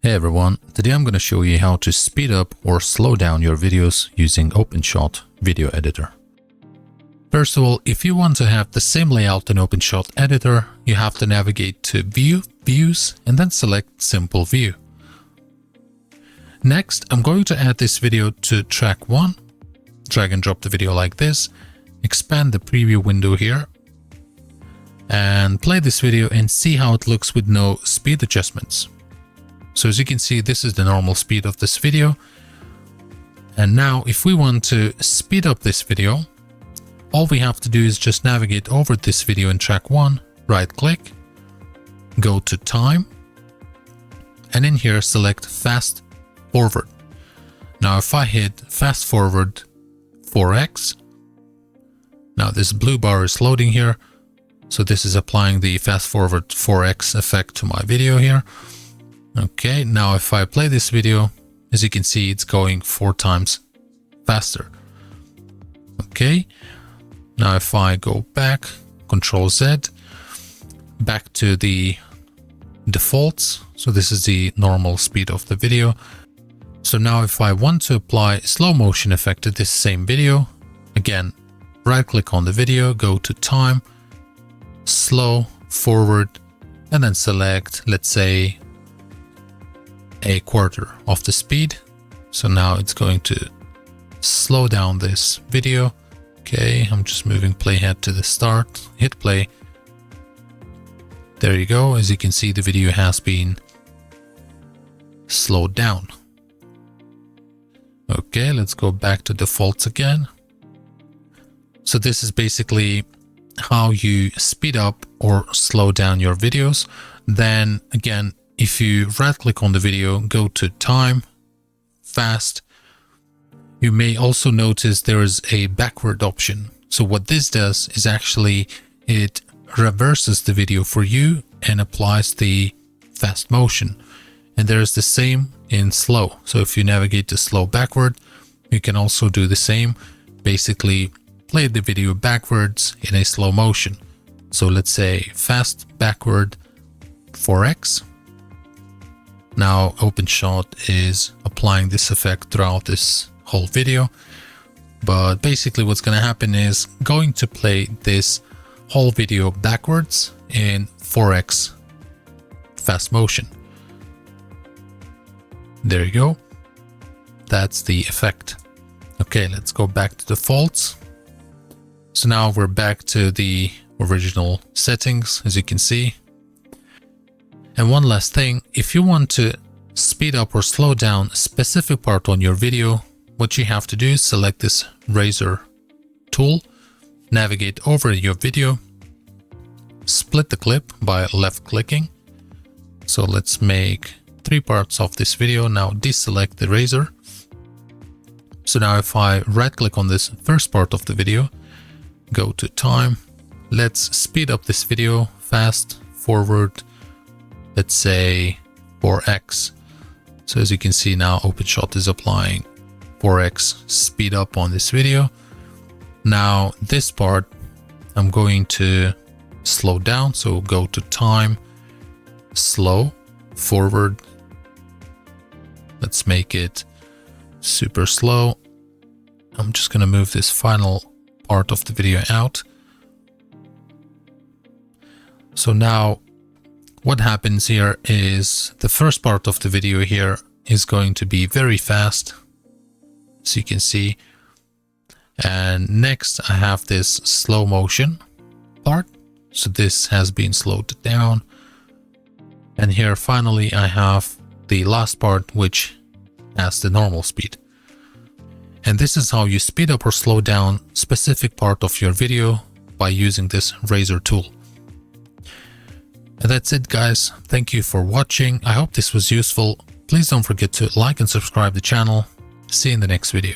Hey everyone, today I'm going to show you how to speed up or slow down your videos using OpenShot video editor. First of all, if you want to have the same layout in OpenShot editor, you have to navigate to View, Views, and then select Simple View. Next, I'm going to add this video to track 1, drag and drop the video like this, expand the preview window here, and play this video and see how it looks with no speed adjustments. So as you can see, this is the normal speed of this video. And now if we want to speed up this video, all we have to do is just navigate over this video in track 1, right click, go to time, and in here select fast forward. Now if I hit fast forward 4x, now this blue bar is loading here. So this is applying the fast forward 4x effect to my video here. Okay, now if I play this video, as you can see, it's going 4 times faster. Okay, now if I go back, Control Z, back to the defaults. So this is the normal speed of the video. So now if I want to apply slow motion effect to this same video, again, right click on the video, go to time, slow, forward, and then select, let's say, a quarter of the speed. So now it's going to slow down this video. Okay, I'm just moving playhead to the start, hit play. There you go. As you can see, the video has been slowed down. Okay, let's go back to defaults again. So this is basically how you speed up or slow down your videos. Then again, if you right click on the video, go to time, fast, you may also notice there is a backward option. So what this does is actually it reverses the video for you and applies the fast motion. And there is the same in slow. So if you navigate to slow backward, you can also do the same. Basically play the video backwards in a slow motion. So let's say fast backward 4x. Now OpenShot is applying this effect throughout this whole video, but basically what's going to happen is going to play this whole video backwards in 4x fast motion. There you go. That's the effect. Okay, let's go back to defaults. So now we're back to the original settings, as you can see. And one last thing, if you want to speed up or slow down a specific part on your video, what you have to do is select this razor tool, navigate over your video, split the clip by left clicking. So let's make 3 parts of this video. Now deselect the razor. So now if I right click on this first part of the video, go to time, let's speed up this video, fast forward, let's say 4x. So as you can see now, OpenShot is applying 4x speed up on this video. Now this part I'm going to slow down. So go to time, slow, forward. Let's make it super slow. I'm just going to move this final part of the video out. So now what happens here is the first part of the video here is going to be very fast, as you can see. And next I have this slow motion part. So this has been slowed down. And here finally I have the last part, which has the normal speed. And this is how you speed up or slow down specific part of your video by using this razor tool. And that's it, guys. Thank you for watching. I hope this was useful. Please don't forget to like and subscribe the channel. See you in the next video.